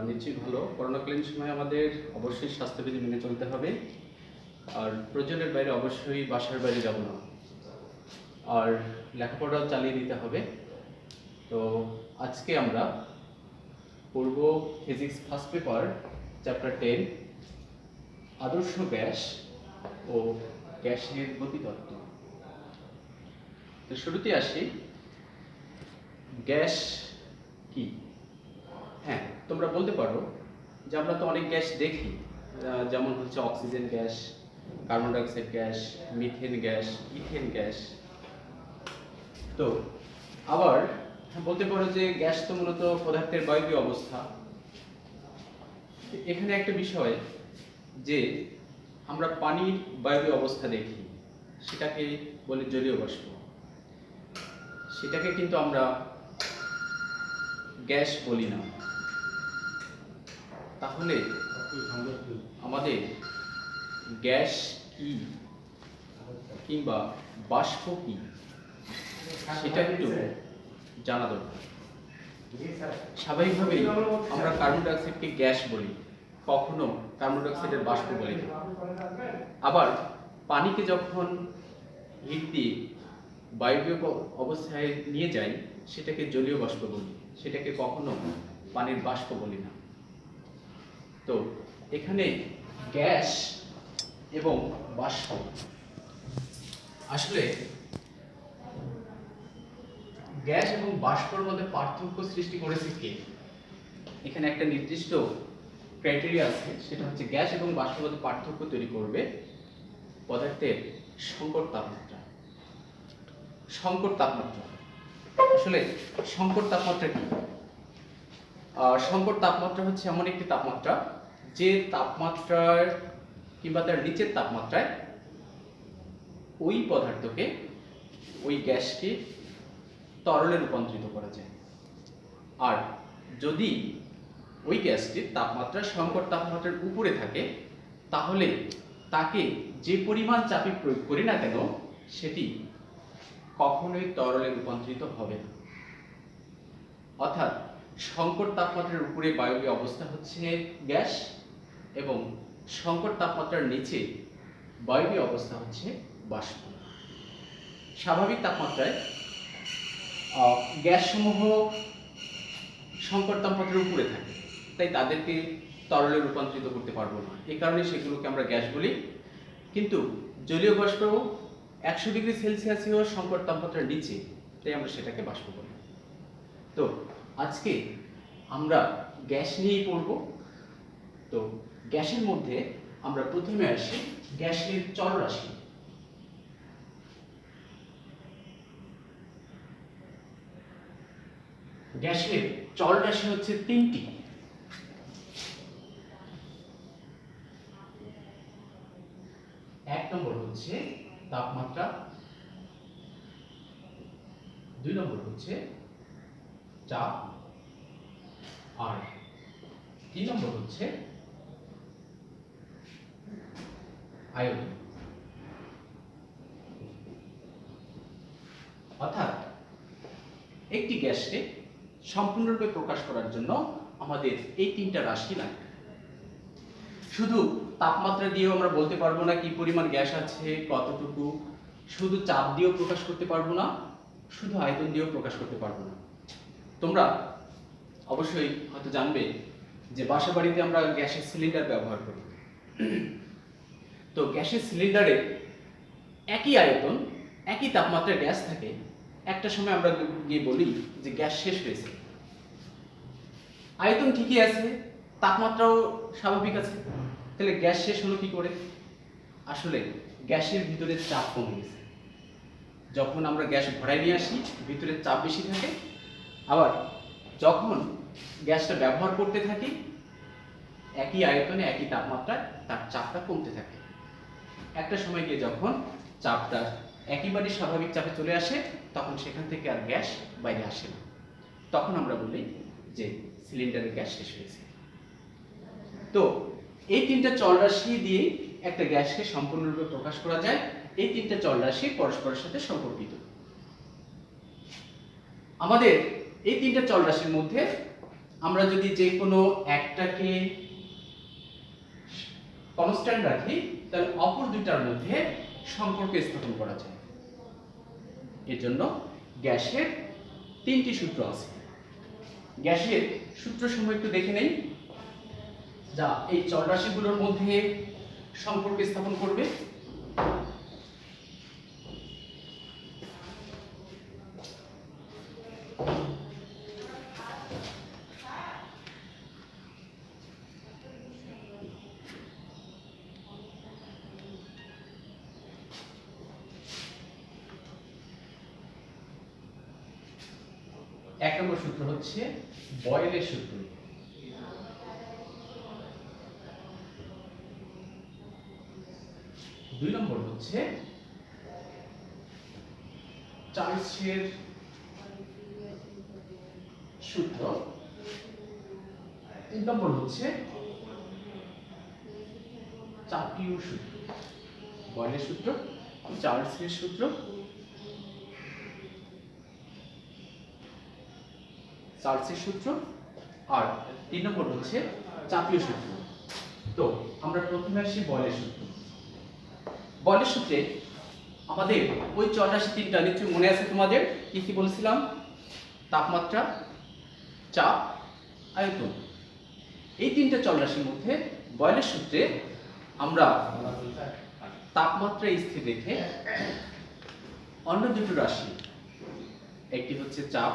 নিশ্চয়ই ভালো। করোনাকালীন সময়ে আমাদের অবশ্যই স্বাস্থ্যবিধি মেনে চলতে হবে। আর প্রয়োজনের বাইরে অবশ্যই বাসার বাইরে যাব না। আর লেখাপড়াও চালিয়ে দিতে হবে। তো আজকে আমরা পড়ব ফিজিক্স ফার্স্ট পেপার চ্যাপ্টার 10 আদর্শ গ্যাস ও গ্যাসের গতিতত্ত্ব। তো শুরুতে আসি, গ্যাস কি? হ্যাঁ, তোমরা বলতে পারো যে আমরা তো অনেক গ্যাস দেখি, যেমন হচ্ছে oxygen gas, carbon dioxide gas, methane gas, ethane gas. তো আবার বলতে পারো যে গ্যাস তো মূলত পদার্থের বায়বীয় অবস্থা। এখানে একটা বিষয় যে আমরা পানির বায়বীয় অবস্থা দেখি, সেটাকে বলি জলীয় বাষ্প। সেটাকে কিন্তু আমরা গ্যাস বলি না। তাহলে আমাদের গ্যাস কি কিংবা বাষ্প কি সেটা একটু জানা দরকার। স্বাভাবিকভাবেই আমরা কার্বন ডাইঅক্সাইডকে গ্যাস বলি, কখনো কার্বন ডাইঅক্সাইডের বাষ্প বলি না। আবার পানিকে যখন হিট দিয়ে বায়বীয় অবস্থায় নিয়ে যাই, সেটাকে জলীয় বাষ্প বলি, সেটাকে কখনো পানির বাষ্প বলি না। তো এখানে গ্যাস এবং বাষ্প আসলে গ্যাস এবং বাষ্পের মধ্যে পার্থক্য সৃষ্টি করেছে কে? এখানে একটা নির্দিষ্ট ক্রাইটেরিয়া আছে, সেটা হচ্ছে গ্যাস এবং বাষ্পের মধ্যে পার্থক্য তৈরি করবে পদার্থের সংকট তাপমাত্রা। সংকট তাপমাত্রা আসলে সংকট তাপমাত্রা কি? সংকট তাপমাত্রা হচ্ছে এমন একটি তাপমাত্রা যে তাপমাত্রার কিংবা তার নিচের তাপমাত্রায় ওই পদার্থকে, ওই গ্যাসকে তরলে রূপান্তরিত করা যায়। আর যদি ওই গ্যাসটির তাপমাত্রা সংকট তাপমাত্রার উপরে থাকে, তাহলে তাকে যে পরিমাণ চাপে প্রয়োগ করি না কেন, সেটি কখনোই তরলে রূপান্তরিত হবে না। অর্থাৎ সংকট তাপমাত্রার উপরে বায়বীয় অবস্থা হচ্ছে গ্যাস এবং সংকট তাপমাত্রার নিচে বায়বীয় অবস্থা হচ্ছে বাষ্প। স্বাভাবিক তাপমাত্রায় গ্যাসসমূহ সংকট তাপমাত্রার উপরে থাকে, তাই তাদেরকে তরলে রূপান্তরিত করতে পারবো না। এই কারণে সেগুলোকে আমরা গ্যাস বলি। কিন্তু জলীয় বাষ্প 100 ডিগ্রি সেলসিয়াসেও সংকট তাপমাত্রার নিচে, তাই আমরা সেটাকে বাষ্প বলি। তো আজকে আমরা গ্যাস নিয়েই পড়ব। তো গ্যাসের মধ্যে আমরা প্রথমে আসি গ্যাসের চলরাশি। গ্যাসের চলরাশি হচ্ছে তিনটি। এক নম্বর হচ্ছে তাপমাত্রা, 2 নম্বর হচ্ছে চাপ, আর 3 নম্বর হচ্ছে আয়তন। অর্থাৎ একটি গ্যাসকে সম্পূর্ণরূপে প্রকাশ করার জন্য আমাদের এই তিনটা রাশি লাগবে। শুধু তাপমাত্রা দিয়েও আমরা বলতে পারবো না কি পরিমাণ গ্যাস আছে, কতটুকু। শুধু চাপ দিয়েও প্রকাশ করতে পারবো না, শুধু আয়তন দিয়েও প্রকাশ করতে পারবো না। তোমরা অবশ্যই হয়তো জানবে যে বাসা বাড়িতে আমরা গ্যাসের সিলিন্ডার ব্যবহার করি। তো গ্যাসের সিলিন্ডারে একই আয়তন, একই তাপমাত্রার গ্যাস থাকে। একটা সময় আমরা গিয়ে বলি যে গ্যাস শেষ হয়েছে। আয়তন ঠিকই আছে, তাপমাত্রাও স্বাভাবিক আছে, তাহলে গ্যাস শেষ হলো কি করে? আসলে গ্যাসের ভিতরে চাপ কমে গেছে। যখন আমরা গ্যাস ভরাই নিয়ে আসি, ভিতরে চাপ বেশি থাকে। আবার যখন গ্যাসটা ব্যবহার করতে থাকি, একই আয়তনে একই তাপমাত্রায় তার চাপটা কমতে থাকে। একটা সময় গিয়ে যখন চাপটা একেবারে স্বাভাবিক চাপে চলে আসে, তখন সেখান থেকে আর গ্যাস বাইরে আসে না। তখন আমরা বলি যে সিলিন্ডারের গ্যাস শেষ হয়েছে। তো এই তিনটা চলরাশি দিয়ে একটা গ্যাসকে সম্পূর্ণরূপে প্রকাশ করা যায়। এই তিনটা চলরাশি পরস্পরের সাথে সম্পর্কিত। আমাদের এই তিনটা চলরাশির মধ্যে আমরা যদি যে কোনো একটাকে কনস্ট্যান্ট রাখি তাহলে অপর দুইটার মধ্যে সম্পর্ক স্থাপন করা যায়। এর জন্য গ্যাসের তিনটি সূত্র আছে। গ্যাসের সূত্রসমূহ একটু দেখে নেই, যা এই চলরাশিগুলোর মধ্যে সম্পর্ক স্থাপন করবে। এক নম্বর সূত্র হচ্ছে বয়েলের সূত্র। দুই নম্বর হচ্ছে চার্লসের সূত্র। তিন নম্বর হচ্ছে চাপীয় সূত্র। বয়েলের সূত্র, চার্লসের সূত্র, চার্লসের সূত্র, আর তিন নম্বর হচ্ছে চাপীয় সূত্র। তো আমরা প্রথমে আসি বয়েলের সূত্র। বয়েলের সূত্রে আমাদের ওই চলরাশি তিনটা নিশ্চয়ই মনে আছে তোমাদের, কি কি বলছিলাম? তাপমাত্রা, চাপ, আয়তন। এই তিনটা চলরাশির মধ্যে বয়েলের সূত্রে আমরা তাপমাত্রা স্থির রেখে অন্য দুটো রাশি, একটি হচ্ছে চাপ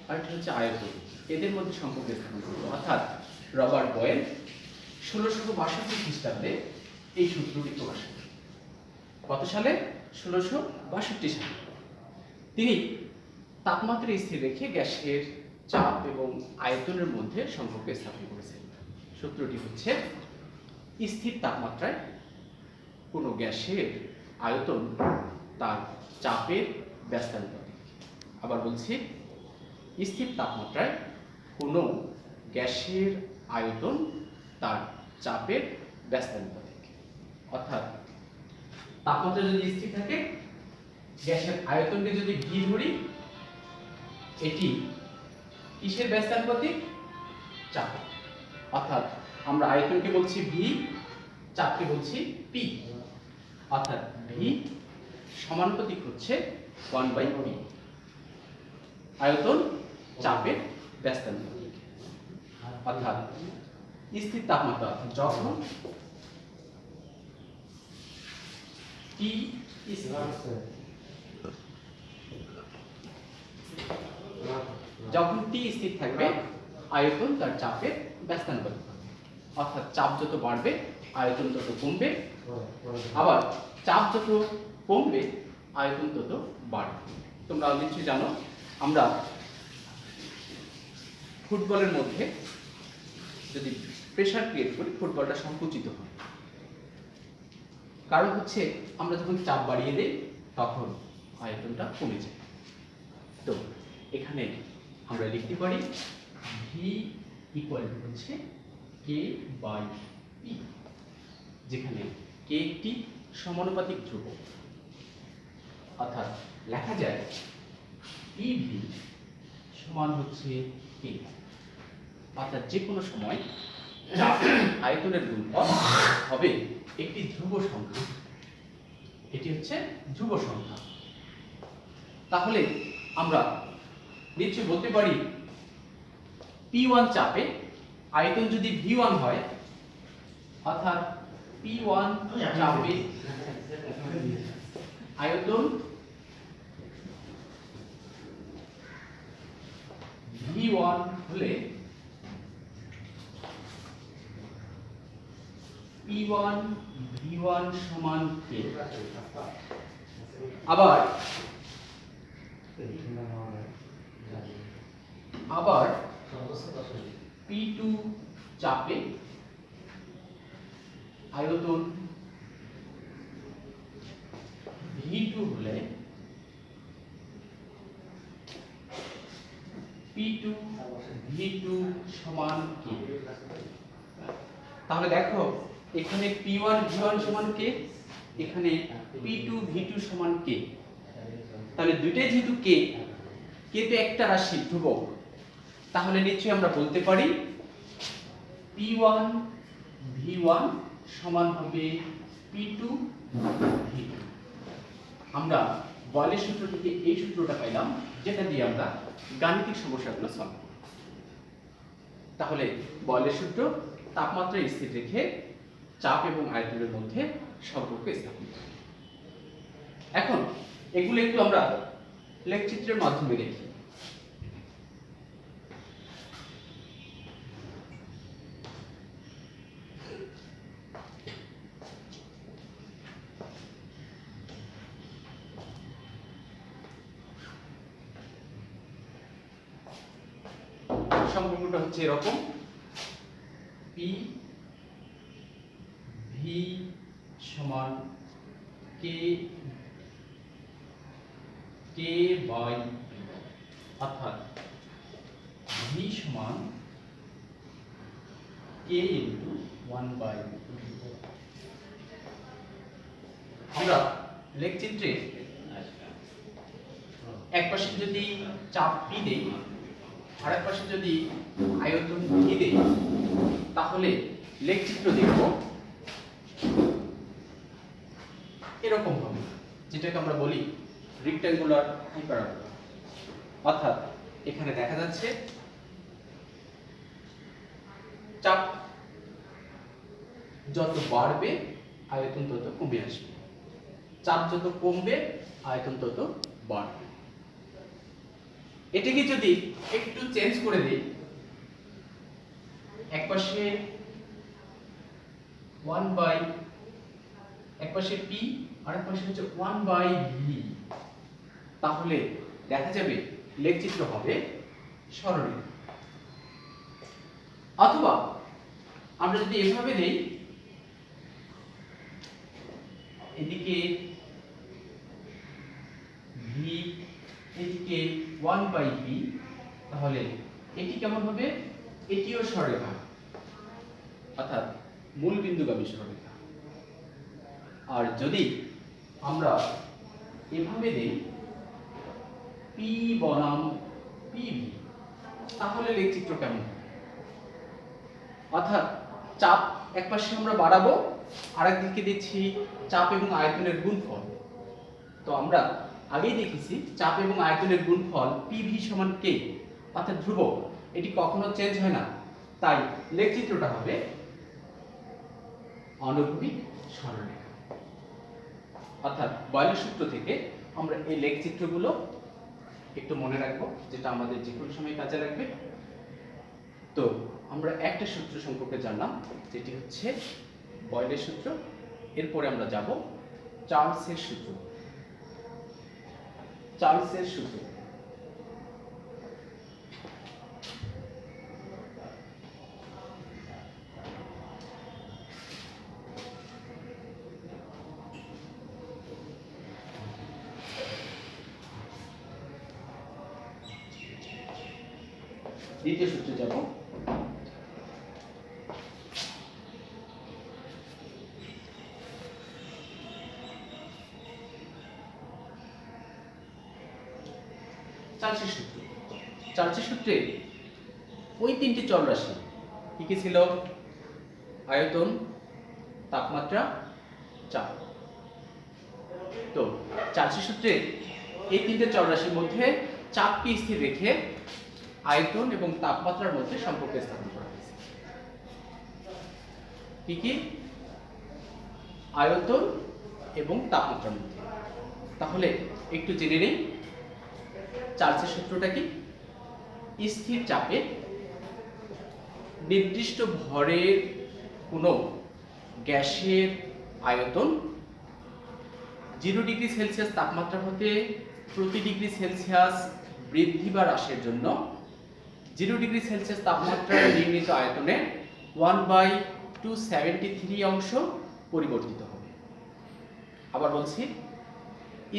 আর একটি হচ্ছে আয়তন, এদের মধ্যে সম্পর্ক স্থাপন করব। অর্থাৎ রবার্ট বয়েল 1662 খ্রিস্টাব্দে এই সূত্রটি প্রকাশ করেন। কত সালে? 1662 সালে। তিনি তাপমাত্রা স্থির রেখে গ্যাসের চাপ এবং আয়তনের মধ্যে সম্পর্ক স্থাপন করেছেন। সূত্রটি হচ্ছে স্থির তাপমাত্রায় কোনো গ্যাসের আয়তন তার চাপের ব্যস্তানুপাতিক। আবার বলছি, স্থির তাপমাত্রায় কোনো গ্যাসের আয়তন তার চাপের ব্যস্তানুপাতিক। অর্থাৎ তাপমাত্রা যদি স্থির থাকে, গ্যাসের আয়তনকে যদি ভি ধরি, এটি কিসের ব্যস্তানুপাতিক? চাপ। অর্থাৎ আমরা আয়তনকে বলছি ভি, চাপকে বলছি পি। অর্থাৎ ভি সমানুপাতিক হচ্ছে 1/p। আয়তন চাপের ব্যস্তানুপাতিক। অর্থাৎ স্থির তাপমাত্রা যখন টি স্থির থাকবে, আয়তন তার চাপের ব্যস্তানুপাতিক হবে। অর্থাৎ চাপ যত বাড়বে আয়তন তত কমবে, আবার চাপ যত কমবে আয়তন তত বাড়বে। তোমরা নিশ্চয়ই জানো, আমরা ফুটবলের মধ্যে যদি প্রেসার ক্রিয়েট করি, ফুটবলটা সংকুচিত হয়। কারণ হচ্ছে আমরা যখন চাপ বাড়িয়ে দেই তখন আয়তনটা কমে যায়। তো এখানে আমরা লিখতে পারি ভি ইকুয়াল টু হচ্ছে কে বাই পি, যেখানে কে একটি সমানুপাতিক ধ্রুবক। অর্থাৎ লেখা যায় ইভি সমান হচ্ছে কে। অর্থাৎ যে কোনো সময় আয়তনের গুণফল হবে একটি ধ্রুব সংখ্যা। এটি হচ্ছে ধ্রুব সংখ্যা। তাহলে আমরা নিশ্চয়ই বলতে পারি P1 চাপে আয়তন যদি V1 হয়, অর্থাৎ P1 চাপে আয়তন V1 হলে P1 V1 সমান K। আবার P2 চাপে আয়তন V2 হলে P2 V2 সমান K। তাহলে দেখো, এখানে P1 V1 সমান K, এখানে P2 V2 সমান K। তাহলে দুইটাই যেহেতু K, K তো একটা রাশি ধ্রুবক, তাহলে নিশ্চয়ই আমরা বলতে পারি P1 V1 সমান হবে P2 V2। আমরা বয়লের সূত্র থেকে এই সূত্রটা পাইলাম, যেটা দিয়ে আমরা গাণিতিক সমস্যাগুলো সলভ করব। তাহলে বয়লের সূত্র তাপমাত্রা স্থির রেখে চাপ এবং আয়তনের মধ্যে সম্পর্ক স্থাপন করে। এখন এগুলো একটু আমরা লেখচিত্রের মাধ্যমে দেখি। সম্পর্কটা হচ্ছে এরকম, P V সমান K বাই অর্থাৎ V সমান K ইন্টু 1 বাই। আমরা লেখচিত্রে এক পাশে যদি চাপ P দেই, আরেক পাশে যদি আয়তন V দেই, তাহলে লেখচিত্র দেখব এরকম হবে, যেটাকে আমরা বলি রেক্ট্যাঙ্গুলার হাইপারবোলা। অর্থাৎ এখানে দেখা যাচ্ছে চাপ যত বাড়বে আয়তন তত কমে আসবে, চাপ যত কমবে আয়তন তত বাড়বে। এটাকে যদি একটু চেঞ্জ করে দেই, একপাশে 1 বাই, একপাশে P আরেক পাশে হচ্ছে 1 বাই V, তাহলে দেখা যাবে লেখচিত্র হবে সরলরেখা। অথবা আমরা যদি এভাবে দেই, এদিকে V এদিকে 1 বাই V, তাহলে এটি কেমন হবে? এটিও সরলরেখা, অর্থাৎ মূল বিন্দুগামী সরলরেখা। আর যদি আমরা এভাবে দেই P বনাম PV, তাহলে লেখচিত্র কেমন হবে? অর্থাৎ চাপ একপাশে আমরা বাড়াবো, আরেক দিকে দিচ্ছি চাপ এবং আয়তনের গুণফল। তো আমরা আগেই দেখেছি চাপ এবং আয়তনের গুণফল PV সমান K, অর্থাৎ ধ্রুবক, এটি কখনো চেঞ্জ হয় না। তাই লেখচিত্রটা হবে অনুভূমিক সরলরেখা। অর্থাৎ বয়লের সূত্র থেকে আমরা এই লেখচিত্রগুলো একটু মনে রাখবো, যেটা আমাদের যে কোনো সময় কাজে লাগবে। তো আমরা একটা সূত্র সম্পর্কে জানলাম, যেটি হচ্ছে বয়লের সূত্র। এরপরে আমরা যাব চার্লসের সূত্র। চার্লসের সূত্র দ্বিতীয় সূত্রে যাব। চার্লসের সূত্র। চার্লসের সূত্রে ওই তিনটি চলরাশি কি কি ছিল? আয়তন, তাপমাত্রা, চাপ। তো চার্লসের সূত্রে এই তিনটে চলরাশির মধ্যে চাপকে স্থির রেখে আয়তন এবং তাপমাত্রার মধ্যে সম্পর্ক স্থাপন করা হয়েছে। কি কি? আয়তন এবং তাপমাত্রার মধ্যে। তাহলে একটু জেনে নেই চার্লসের সূত্রটা কি। স্থির চাপে নির্দিষ্ট ভরের কোনো গ্যাসের আয়তন 0 ডিগ্রি সেলসিয়াস তাপমাত্রা হতে প্রতি ডিগ্রি সেলসিয়াস বৃদ্ধি বা হ্রাসের জন্য 0 ডিগ্রি সেলসিয়াস তাপমাত্রায় নির্মিত আয়তনের 1/273 অংশ পরিবর্তিত হবে। আবার বলছি,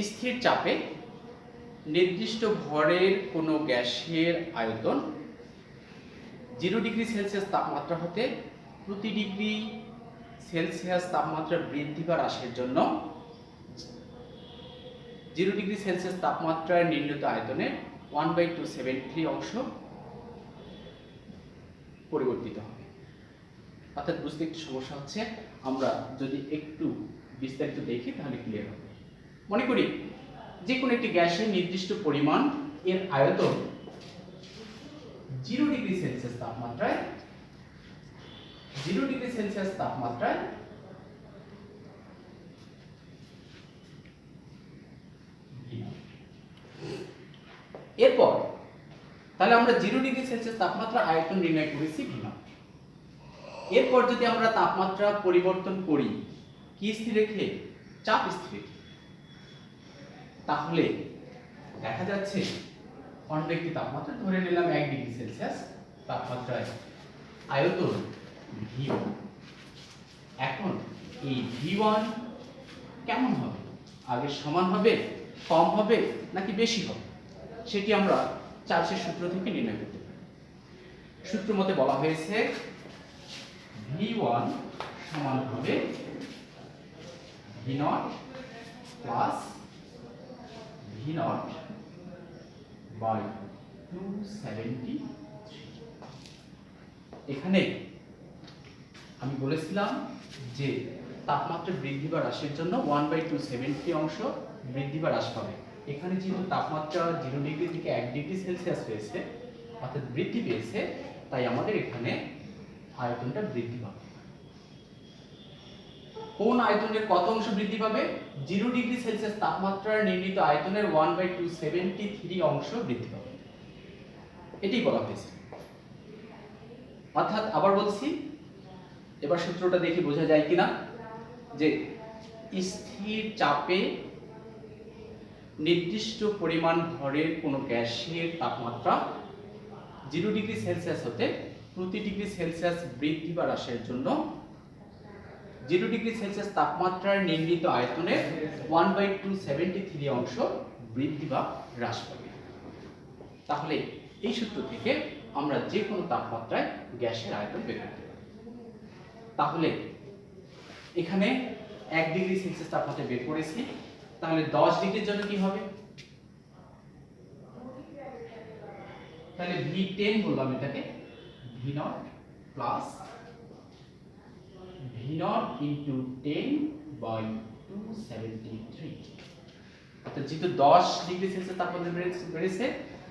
স্থির চাপে নির্দিষ্ট ভরের কোনো গ্যাসের আয়তন 0 ডিগ্রি সেলসিয়াস তাপমাত্রা হতে প্রতি ডিগ্রি সেলসিয়াস তাপমাত্রা বৃদ্ধি বা হ্রাসের জন্য 0 ডিগ্রি সেলসিয়াস তাপমাত্রায় নির্মিত আয়তনের 1/273 অংশ পরিবর্তিত হবে। অর্থাৎ বুঝতে একটু সমস্যা হচ্ছে, আমরা যদি একটু বিস্তারিত দেখি তাহলে ক্লিয়ার হবে। মনে করি যে কোনো একটি গ্যাসের নির্দিষ্ট পরিমাণ এর আয়তন 0 ডিগ্রি সেলসিয়াস তাপমাত্রায় 0 ডিগ্রি সেলসিয়াস তাপমাত্রায় এরপর তাহলে আমরা 0 ডিগ্রি সেলসিয়াস তাপমাত্রা আয়তন নির্ণয় করেছি V0। এরপর যদি আমরা তাপমাত্রা পরিবর্তন করি কি স্থির রেখে, চাপ স্থির রেখে, তাহলে দেখা যাচ্ছে অন্য একটি তাপমাত্রা ধরে নিলাম 1 ডিগ্রি সেলসিয়াস তাপমাত্রায় আয়তন V1। এখন এই V1 কেমন হবে, আগের সমান হবে, কম হবে নাকি বেশি হবে, সেটি আমরা চার্লসের সূত্র থেকে নির্ণয় করতে পারি। সূত্র মতে বলা হয়েছে V1 সমান হবে V0 প্লাস V0 বাই 273। এখানে আমি বলেছিলাম যে তাপমাত্রা বৃদ্ধি বা হ্রাসের জন্য 1/270 অংশ বৃদ্ধি বা হ্রাস পাবে। এখানে যেহেতু তাপমাত্রা 0 ডিগ্রি থেকে 1 ডিগ্রি সেলসিয়াস হয়েছে, অর্থাৎ বৃদ্ধি পেয়েছে, তাই আমাদের এখানে আয়তনটা বৃদ্ধি পাবে। কোন আয়তনের কত অংশ বৃদ্ধি পাবে? 0 ডিগ্রি সেলসিয়াস তাপমাত্রার নির্ণীত আয়তনের 1/273 অংশ বৃদ্ধি পাবে, এটাই বলা হয়েছে। অর্থাৎ আবার বলছি, এবার সূত্রটা দেখি বোঝা যায় কিনা, যে স্থির চাপে নির্দিষ্ট পরিমাণ ভরের কোনো গ্যাসের তাপমাত্রা 0 ডিগ্রি সেলসিয়াস হতে প্রতি ডিগ্রি সেলসিয়াস বৃদ্ধি বা হ্রাসের জন্য 0 ডিগ্রি সেলসিয়াস তাপমাত্রার নির্ণীত আয়তনের 1/273 অংশ বৃদ্ধি বা হ্রাস পাবে। তাহলে এই সূত্র থেকে আমরা যে কোনো তাপমাত্রায় গ্যাসের আয়তন বের করতে পারি। তাহলে এখানে 1 ডিগ্রি সেলসিয়াস তাপমাত্রা বের করেছি, তাহলে 10 ডিগ্রির জন্য কি হবে? তাহলে V10 বললাম এটাকে, V0 plus V0 into 10 by 273। অর্থাৎ যেহেতু 10 ডিগ্রি সেলসিয়াস তাপমাত্রা বেড়েছে,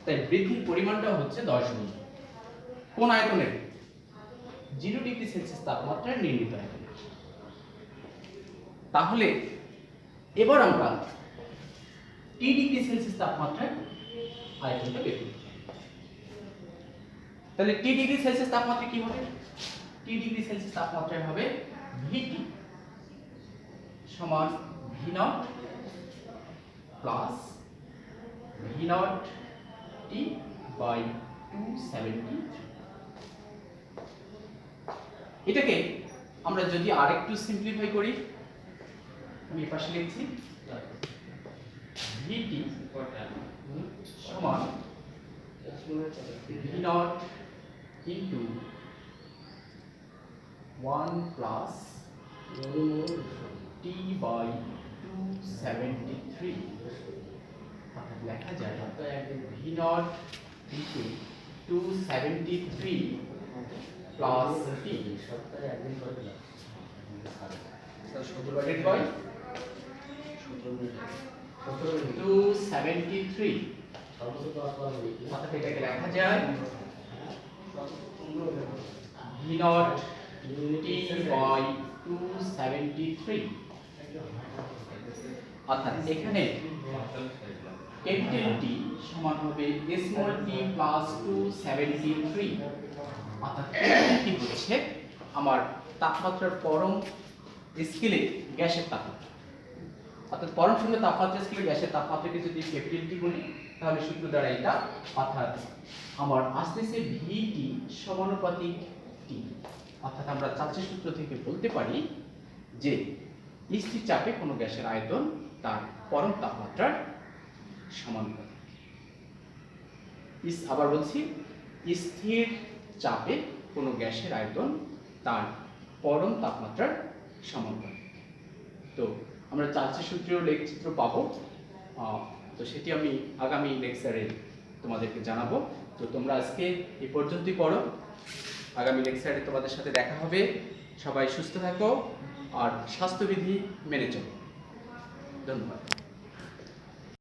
তাই বৃদ্ধির পরিমাণটা হচ্ছে 10 গুণ। কোন আয়তনের? 0 ডিগ্রি সেলসিয়াস তাপমাত্রার নির্ণীত আয়তন। তাহলে এবার আমরা T ডিগ্রি সেলসিয়াস তাপমাত্রায় আয়তনটা বের করব। তাহলে T ডিগ্রি সেলসিয়াস তাপমাত্রা কি হবে? T ডিগ্রি সেলসিয়াস তাপমাত্রায় হবে VT সমান V0 plus V0 T by 270। এটাকে আমরা যদি আরেকটু সিম্পলিফাই করি, আমি এই পাশে লিখছি VT সমান V0 into 1 plus T by 273। অর্থাৎ লেখা যায় V0 into 273 plus T divided by 273। অর্থাৎ এটাকে লেখা যায় V0 T by 273। অর্থাৎ এখানে ক্যাপিটাল T সমান হবে স্মল t প্লাস 273। অর্থাৎ কি হচ্ছে আমার তাপমাত্রার পরম স্কেলে গ্যাসের তাপমাত্রা। অর্থাৎ পরম শূন্য তাপমাত্রা স্কেলে গ্যাসের তাপমাত্রাকে যদি ক্যাপিটাল T বলি, তাহলে সূত্র দ্বারা এটা, অর্থাৎ আমার আসতেছে VT সমানুপাতিক T। অর্থাৎ আমরা চার্লসের সূত্র থেকে বলতে পারি যে স্থির চাপে কোনো গ্যাসের আয়তন তার পরম তাপমাত্রার সমানুপাতিক। আবার বলছি, স্থির চাপে কোনো গ্যাসের আয়তন তার পরম তাপমাত্রার সমানুপাতিক। তো আমরা চার্লসের সূত্রেও লেখচিত্র পাবো, তো সেটি আমি আগামী লেকচারে তোমাদেরকে জানাবো। তো তোমরা আজকে এই পর্যন্তই পড়ো। আগামী লেকচারে তোমাদের সাথে দেখা হবে। সবাই সুস্থ থাকো আর স্বাস্থ্যবিধি মেনে চলো। ধন্যবাদ।